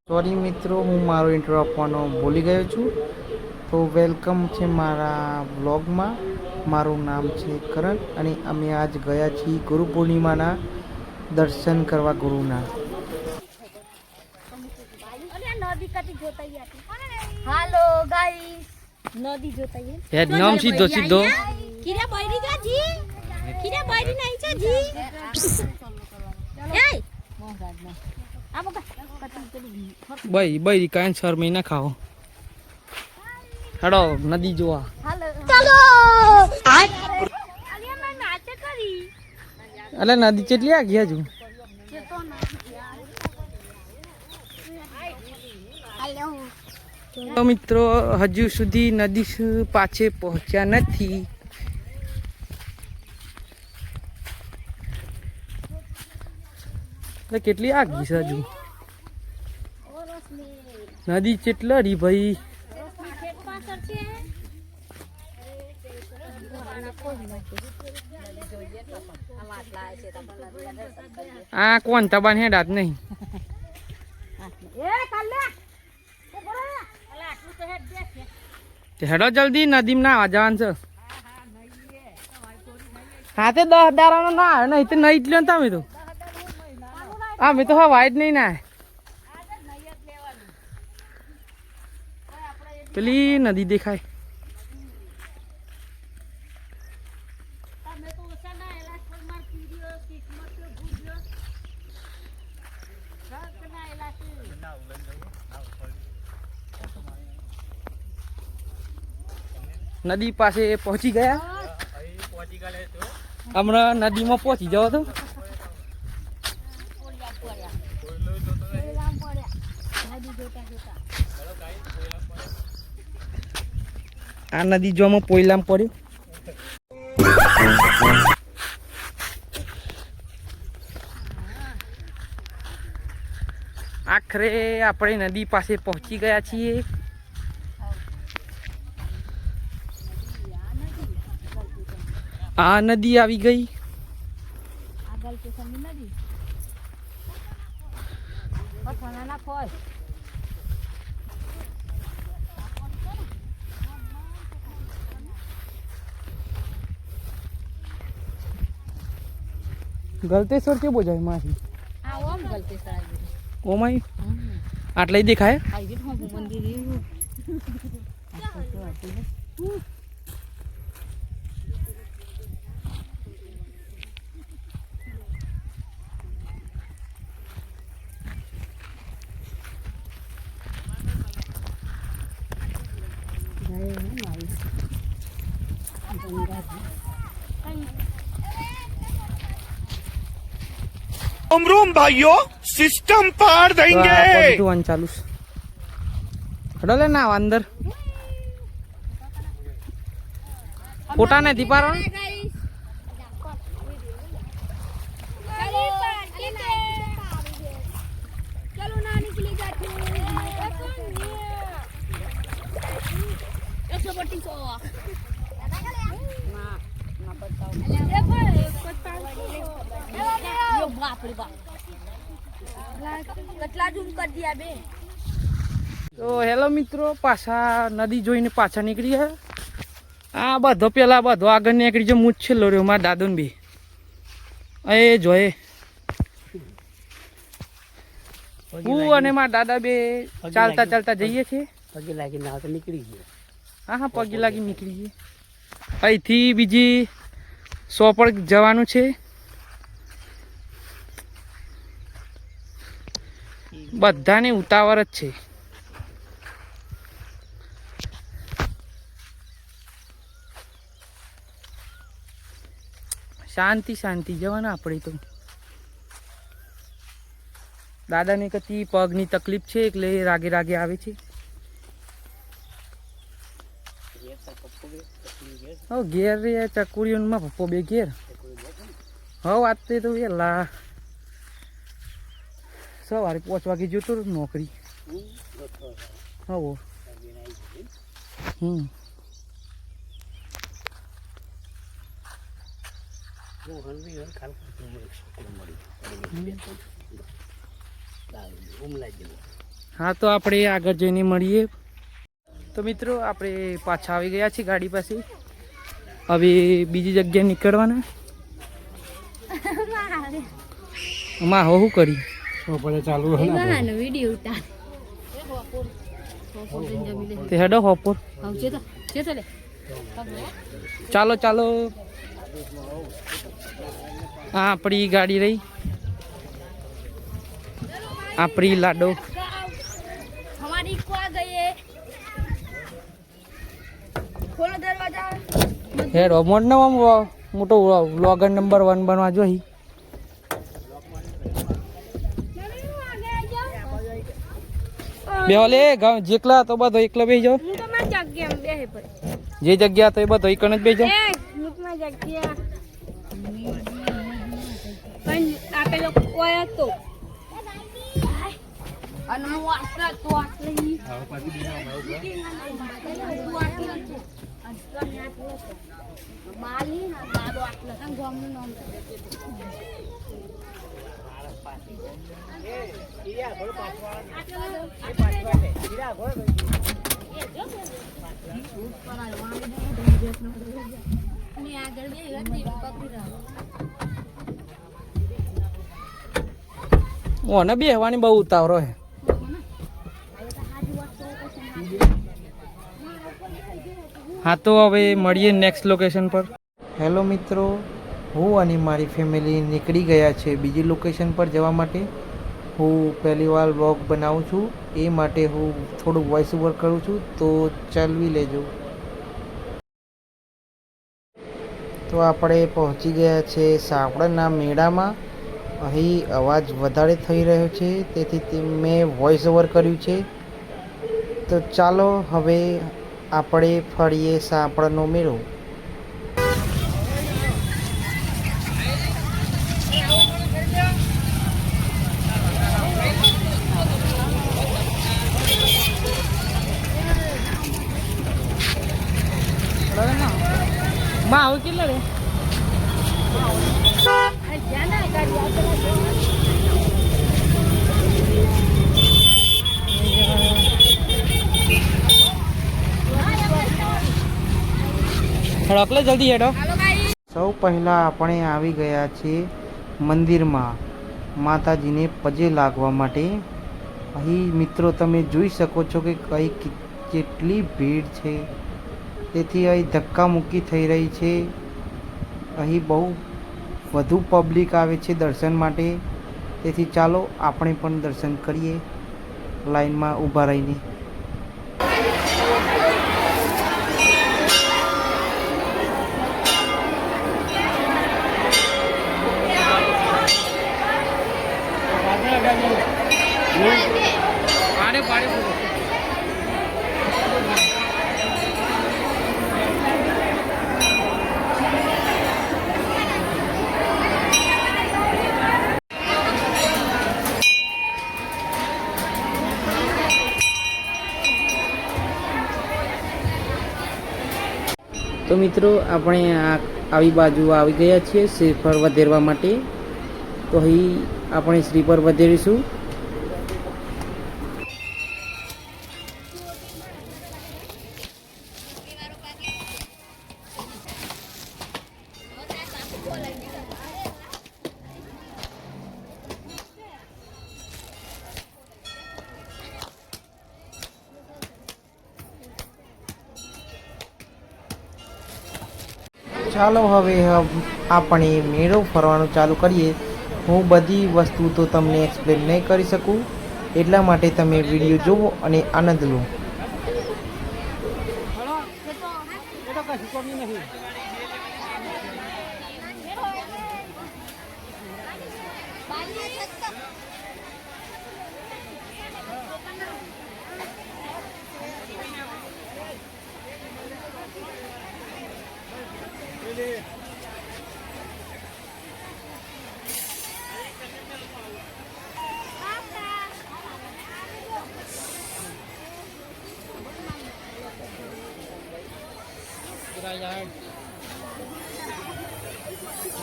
Sorry મિત્રો, હું મારો ઇન્ટ્રો આપવાનો ભૂલી ગયો છું. તો વેલકમ છે મારા વ્લોગમાં. મારું નામ છે કરણ અને અમે આજ ગયા છીએ ગુરુ પૂર્ણિમાના દર્શન કરવા ગુરુના. હાલો ગાઈસ, નદી જોતાઈએ. હેડ નામ સીધો સીધો. કિરા બૈરી જા જી, કિરા બૈરી નહીં છે જી. એય આ બકા બઈ બઈ કાંઈ 4 મહિના ખાઓ. હેડો નદી જોવા. હાલો ચાલો. અલી અમે નાચે કરી. અલે નદી કેટલી આ ગયા છું. તો મિત્રો હજુ સુધી નદી પાછે પહોંચ્યા નથી. કેટલી આગ છે હજુ. નદી કેટલા રી ભાઈ. આ કોણ તબાન હેડાત નહીં. હેડો જલ્દી નદી ના આવવા જવાનું છે. હા તે 10 દારાનો ના આવે નહીં તો નહીં જ લો તમે તો. અમે તો હા વાઈટ નહીં ના પેલી નદી દેખાય. નદી પાસે પહોંચી ગયા. હમણાં નદીમાં પહોંચી જાવ તો. આ નદી જોમાં પોઈલામ પડ્યું. આખરે આપણે નદી પાસે પહોંચી ગયા છીએ. આ નદી આવી ગઈ. ગલતેશ્વર કે બોજાય મારી. ઓમાઈ આટલે દેખાય. रूम भाइयों सिस्टम पार देंगे. ચાલુ હડો લે ના અંદર ફોટા નથી પારો. તો હેલો મિત્રો, પાછા નદી જોઈને પાછા નીકળી ગયા. આ બધો પેલા બધો આગળ નીકળી જો. હું જ છેલ્લો રહ્યો મારા દાદો ને બી. એ જોયે હું અને મારા દાદા બે ચાલતા ચાલતા જઈએ છીએ. પગે લાગી ના તો નીકળી ગયો. હા હા પગે લાગી નીકળી ગઈ. અહીંથી બીજી 100 પર જવાનું છે. બધાને ઉતાવળ જ છે. શાંતિ શાંતિ જવાના આપણે તો. દાદાને કતી પગની તકલીફ છે એટલે રાગે રાગે આવે છે. ઘેર રે ચકુડીઓમાં પપ્પો બે ઘેર. હવે વાત તો વેલા સવારે 5 વાગે જતો નોકરી. હો મોહન બી હોય ખાલ કરતું એક છોકરો મળી ઉમલા જેવો. હા તો આપણે આગળ જઈને મળીએ. તો મિત્રો આપણે પાછા આવી ગયા છીએ ગાડી પાસે. હવે બીજી જગ્યાએ નીકળવાના. માં હું કરી ચાલુ વિડીયો ઉતાર તે હેડો હોપોર. ચાલો ચાલો. આ આપણી ગાડી રહી, આપણી લાડો. हमारी को आ गई है खोलो दरवाजा હેડો મોટનો આમ મોટો વ્લોગર નંબર 1 બનવા જોઈ. બેહો લે જેકલા તો બધો એકલા બેહી જાઓ. હું તો માં જગ્યા બેહે પર જે જગ્યા તો એ બધો એકણ જ બેહી જાઓ. એ હું માં જગ્યા પણ આપે લોકો કોઈ હતો અને હું આટલા તો આટલી માલી ના દાદો આટલા કામ ગામનું નામ ઓને બેહવાની બહુ ઉતાવળો હે. હા તો હવે મળીએ નેક્સ્ટ લોકેશન પર. હેલો મિત્રો, હું અને મારી ફેમિલી નીકળી ગયા છે બીજી લોકેશન પર જવા માટે. હું પહેલી વાર વ્લોગ બનાવું છું, એ માટે હું થોડું વોઇસ ઓવર કરું છું, તો ચાલવી લેજો. તો આપણે પહોંચી ગયા છે સાપડાના મેળામાં. અહીં અવાજ વધારે થઈ રહ્યો છે, તેથી મેં વોઇસ ઓવર કર્યું છે. તો ચાલો હવે આપણે ફરીએ સાપડાનો મેળો. માં આવું કેટલા રે હડકલે જલ્દી હેડો. સૌ પહેલાં આપણે આવી ગયા છીએ મંદિરમાં માતાજીને પગે લાગવા માટે. અહીં મિત્રો તમે જોઈ શકો છો કે કઈ કેટલી ભીડ છે, તેથી અહીં ધક્કામુક્કી થઈ રહી છે. અહીં બહુ વધુ પબ્લિક આવે છે દર્શન માટે, તેથી ચાલો આપણે પણ દર્શન કરીએ લાઈનમાં ઊભા રહીને. તો મિત્રો આપણે આવી બાજુ આવી ગયા છીએ શ્રીફળ વધેરવા માટે. તો અહીં આપણે શ્રીફળ વધેરીશું. ચાલો હવે આપણે મેળો ફરવાનું ચાલુ કરીએ. હું બધી વસ્તુ તો તમને એક્સપ્લેન નહીં કરી શકું, એટલા માટે તમે વિડીયો જુઓ અને આનંદ લો.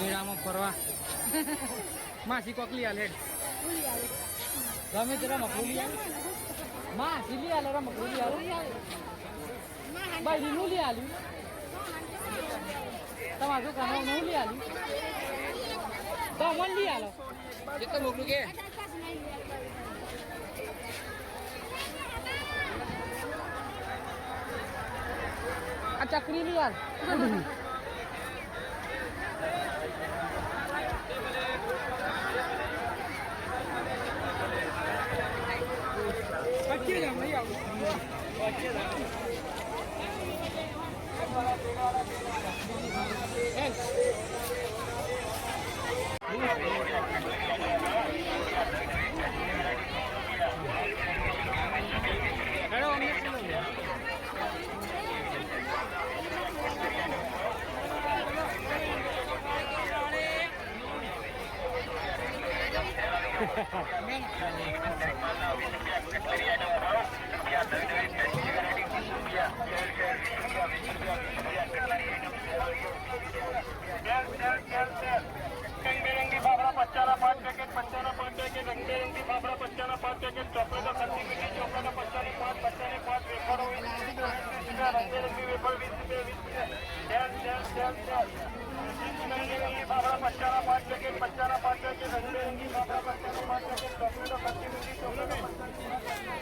મેળામાં ફરવા માસી કોકલી હાલ હેડ ગમે તે રમકડું લઈ આલ માસી લઈ આલે રમકડું લઈ આલ ભાઈ નું લઈ આલ્યું તમારે શું કામ નું લઈ આલ્યું તો મન લઈ આલો કેટલું મોકલું કે આ ચકરી લઈ આલ रंगबिरंगी फाफड़ा 5 पैकेट 5 पैकेट रंगबिरंगी फाफड़ा 5 पैकेट चॉकलेट खट्टी मीठी चॉकलेट 5 वेफर रंगबिरंगी वेफर 20 रुपये रंगबिरंगी फाफड़ा 5 पैकेट 5 पैकेट रंगबिरंगी फाफड़ा 5 पैकेट चॉकलेट खट्टी मीठी चॉकलेट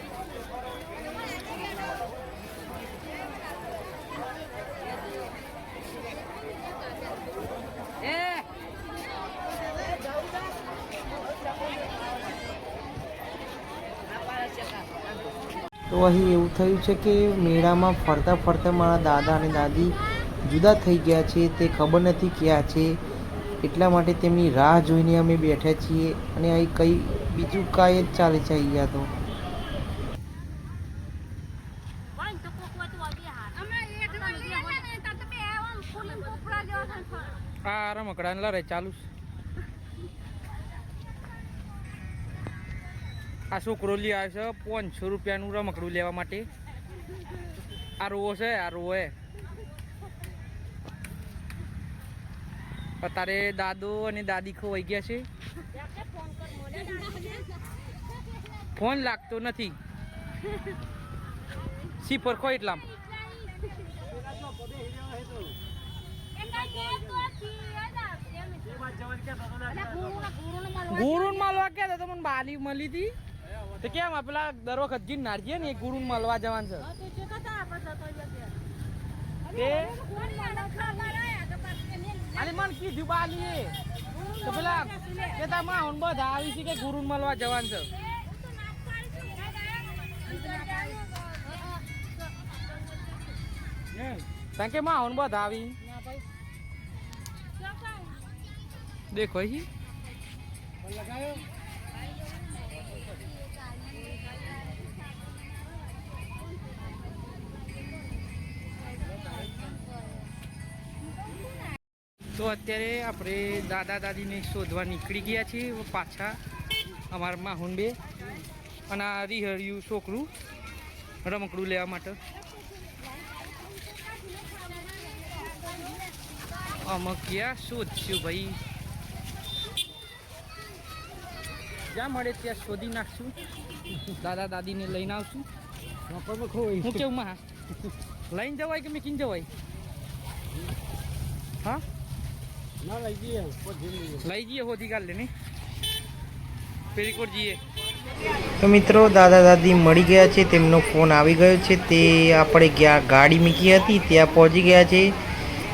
તો અહીં એવું થયું છે કે મેળામાં ફરતા ફરતા મારા દાદા અને દાદી જુદા થઈ ગયા છે તે ખબર નથી ક્યાં છે એટલા માટે તેમની રાહ જોઈને અમે બેઠા છીએ અને અહીં કંઈ બીજું કાંઈ જ ચાલે છે અહીંયા તો આ રમકડા લડાઈ ચાલુ છે આ છોકરો લઈ આવ્યો છે 500 રૂપિયાનું રમકડું લેવા માટે આ રોવો છે આ રોવો અત્યારે દાદો અને દાદી ખોવાઈ ગયા છે ફોન લાગતો નથી સિફર ખો એટલામ ગુરુન માલવા ક્યાં હતા તમને બાલી મળી હતી તો કેમ પેલા દર વખત જીન નારજીએ ને એ ગુરુન માલવા જવાનું છે અરે મને કીધું બાલી તો પેલા કે તમારા હોન બધા આવી છે કે ગુરુન માલવા જવાનું છે કારણ કે માં હોન બધા આવી देखो ही તો અત્યારે આપણે દાદા દાદીને શોધવા નીકળી ગયા છીએ પાછા અમારા માહુનબે અને આ રીહર્યું છોકરું રમકડું લેવા માટે અમે ક્યાં શોધશું ભાઈ જ્યાં મળે ત્યાં શોધી નાખશું દાદા દાદીને લઈને આવશું હું કેવું માં લઈને જવાય કે મેકીને જવાય હા ના લઈ જઈએ હોદી કાઢ લે ને પેરીકોટ જઈએ તો મિત્રો દાદા દાદી મળી ગયા છે તેમનો ફોન આવી ગયો છે તે આપણે ગયા ગાડી મૂકી હતી ત્યાં પહોંચી ગયા છે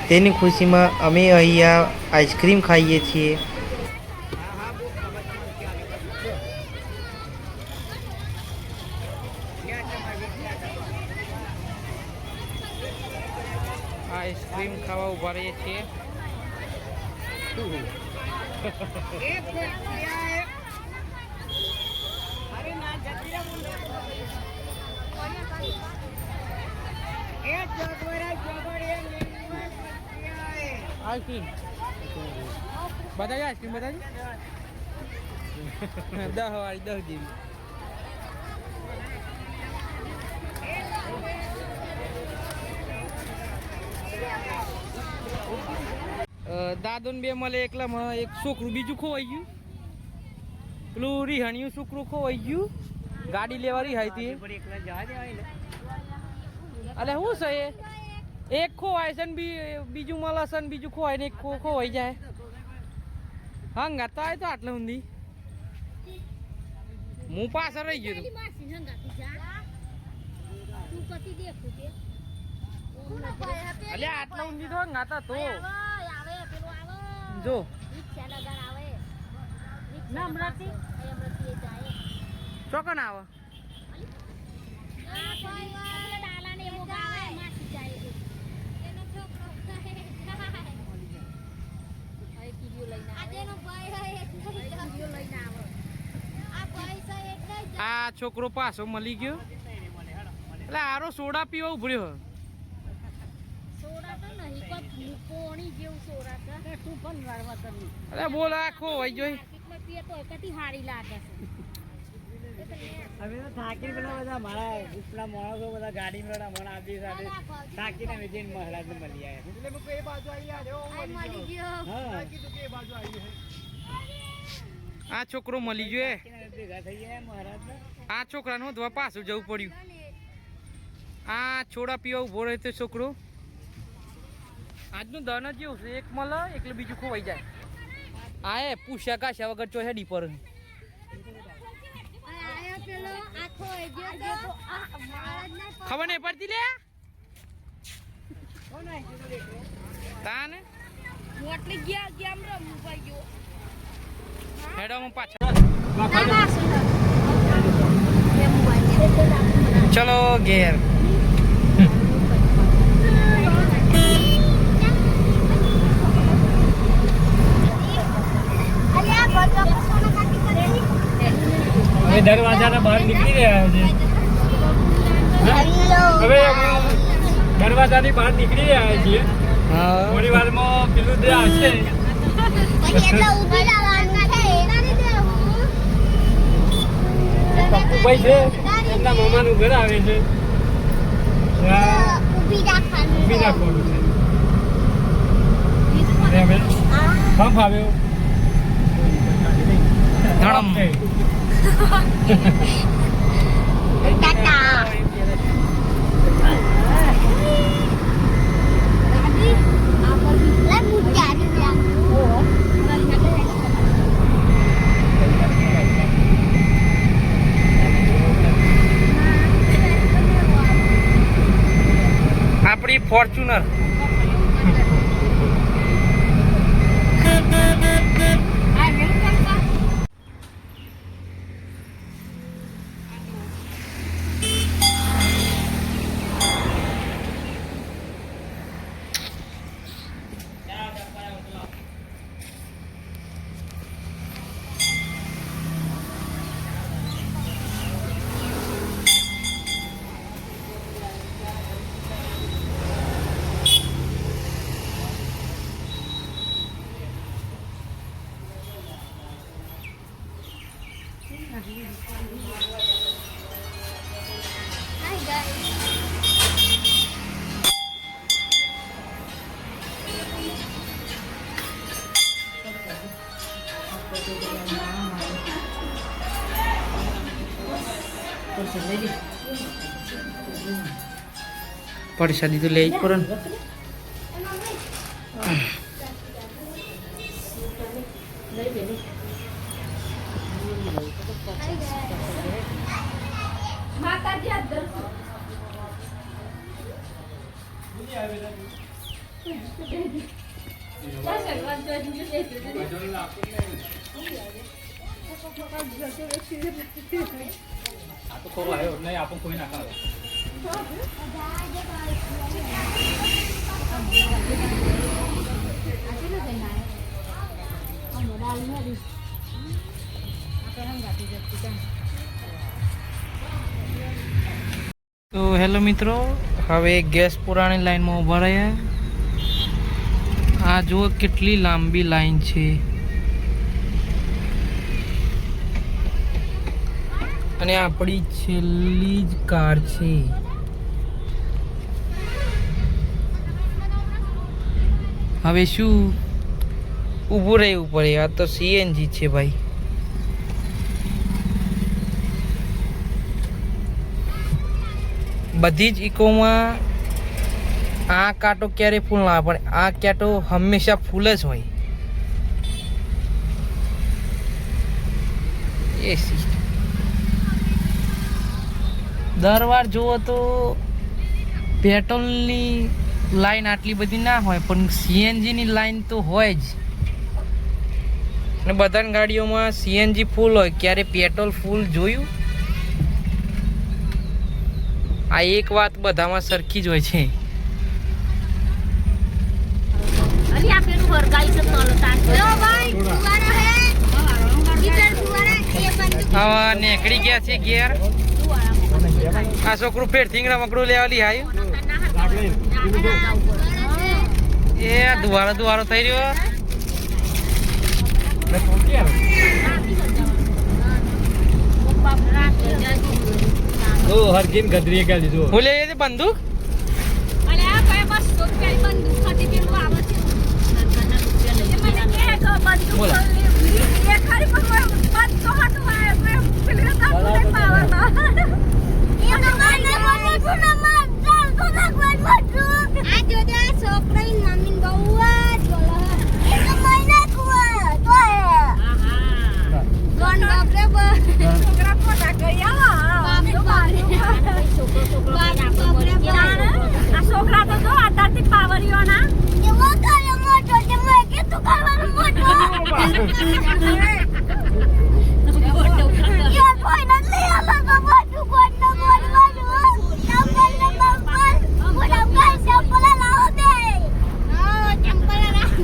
તેની ખુશીમાં અમે અહીંયા આઈસ્ક્રીમ ખાઈએ છીએ આઈસ્ક્રીમ ખાવા ઉભા રહીએ છીએ आइसक्रीम बताइए आइसक्रीम बताइए 10 वाली 10 जी દાદો ને બે મળે એકલા એક છોકરું બીજું ખોવાઈ ગયું પેલું રીહણિયું છોકરું ખોવાઈ ગયું ગાડી લેવાની હતી અલે શું છે એ એક ખોવાય છે ને બીજું મળે છે ને બીજું ખોવાય ને એક ખોવાઈ જાય હંગાત તો આવે તો આટલે ઊંધી હું પાછળ રહી ગયો અલે આટલા ઊંધી તો હંગાતા તો જો ચોકન આવે આ છોકરો પાછો મળી ગયો એટલે આરો સોડા પીવા ઉભર્યો અરે બોલ આખો હોય જોઈ હવે તો થાકી પેલા બધા મારા ઉપલા માણસો બધા ગાડી મેળા મને આપી સાથે થાકીને વિજયન મહારાજ ને મળી આવ્યા આ છોકરો મળી ગયો ભેગા થઈ ગયા મહારાજ ને આ છોકરાનું ધોવા પાછું જવું પડ્યું આ છોડા પીવા ઉભો રહે તો છોકરો આજનું દન જ એવું છે એક મળે એટલે બીજું ખોવાઈ જાય આ એ પૂછ્યા કાશ્યા વગર ચોહેડી પર ખબર નહીં પડતી લે તાને હેડોમાં પાછા ચલો ઘેર હવે દરવાજાના બહાર નીકળી રહ્યા છે હવે દરવાજાની બહાર નીકળી રહ્યા છીએ થોડી વારમાં પેલું જે આવશે પપ્પુભાઈ છે એમના મામાનું ઘર આવે છે ઊભી રાખવાનું છે હવે પંપ આવ્યો ધડમ આપણી ફોર્ચ્યુનર પરસાદી તો લઈ જ પડે ને નહીં આપો કોઈ ના ખાવે તો હેલો મિત્રો હવે ગેસ પુરાણી લાઈનમાં ઊભા રહ્યા આ જુઓ કેટલી લાંબી લાઈન છે અને આપણી છેલ્લી જ કાર છે હવે શું ઊભું રહેવું પડે. આ તો સીએનજી છે ભાઈ. બધી જ ઇકોમાં આ કાંટો ક્યારે ફૂલ ના આવે, પણ આ કાંટો હંમેશા ફૂલ જ હોય. એ સિસ્ટમ દર વાર જુઓ તો પેટ્રોલની લાઈન આટલી બધી ના હોય, પણ સીએનજીની લાઈન તો હોય જ. અને બધાની ગાડીઓમાં સીએનજી ફૂલ હોય. ક્યારે પેટ્રોલ ફૂલ જોયું? આ એક વાત બધામાં સરખી જ હોય છે. અલી આ પેલું હરગાઈ છે તોલો તાંજો ભાઈ ફુવારો હે ગીટર ફુવારા એ બંધ હવે નીકળી ગયા છે ઘેર. આ છોકરું ફેર થીંગડા મકડું લેવા લી આવ્યું. એ દુવારો થઈ રહ્યો. હરકીન ગદરીએ ક્યાં લીધું હું લે છે બંદૂક. અલે આ ભાઈ બસ તો કઈ બંદૂક ખાતી પેલું આવે છે એ મને કહે તો બંદૂક એ ખાલી પણ બંધ તો હાટું આવે પેલું કામ પાવર માં એ મને બોલું ના માર ચાલ તો નાખવા બધું આ જો દે છોકરાની મમ્મી બહુ જ બોલો એ તો મહિના કુવા તો હે ગોન બાપરે છોકરા પોતા કરી આવા છોકરા તો જો આધારથી પાવરીઓના એવો કરે મોટો કે મેં કીધું કરવાનું મોટો યાર કોઈ નથી આલા તો મોટું કોટનો બોલવાનું ચંપલ બોલા ભાઈ ચંપલ લાવો દે હા ચંપલ લાવો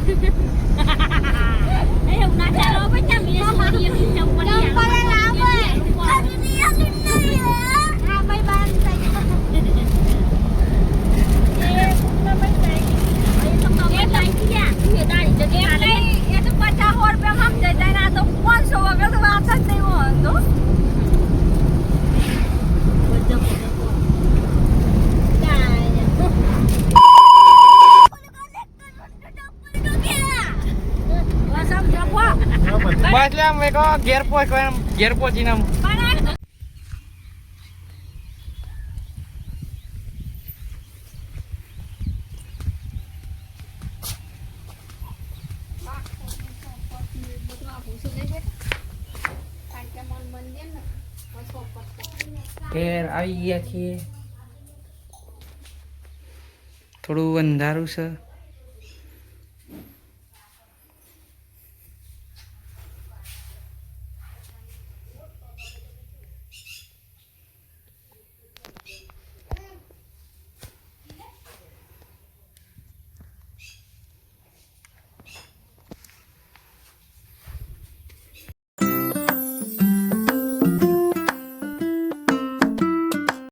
એ ઉના ચાલો બચ્ચા મે સોરી ચંપલ લાવો આની આની હા ભાઈ બાર બસ લે મેં કહો ઘેર પહોંચીને ઘેર આવી ગયા છીએ. થોડું અંધારું છે.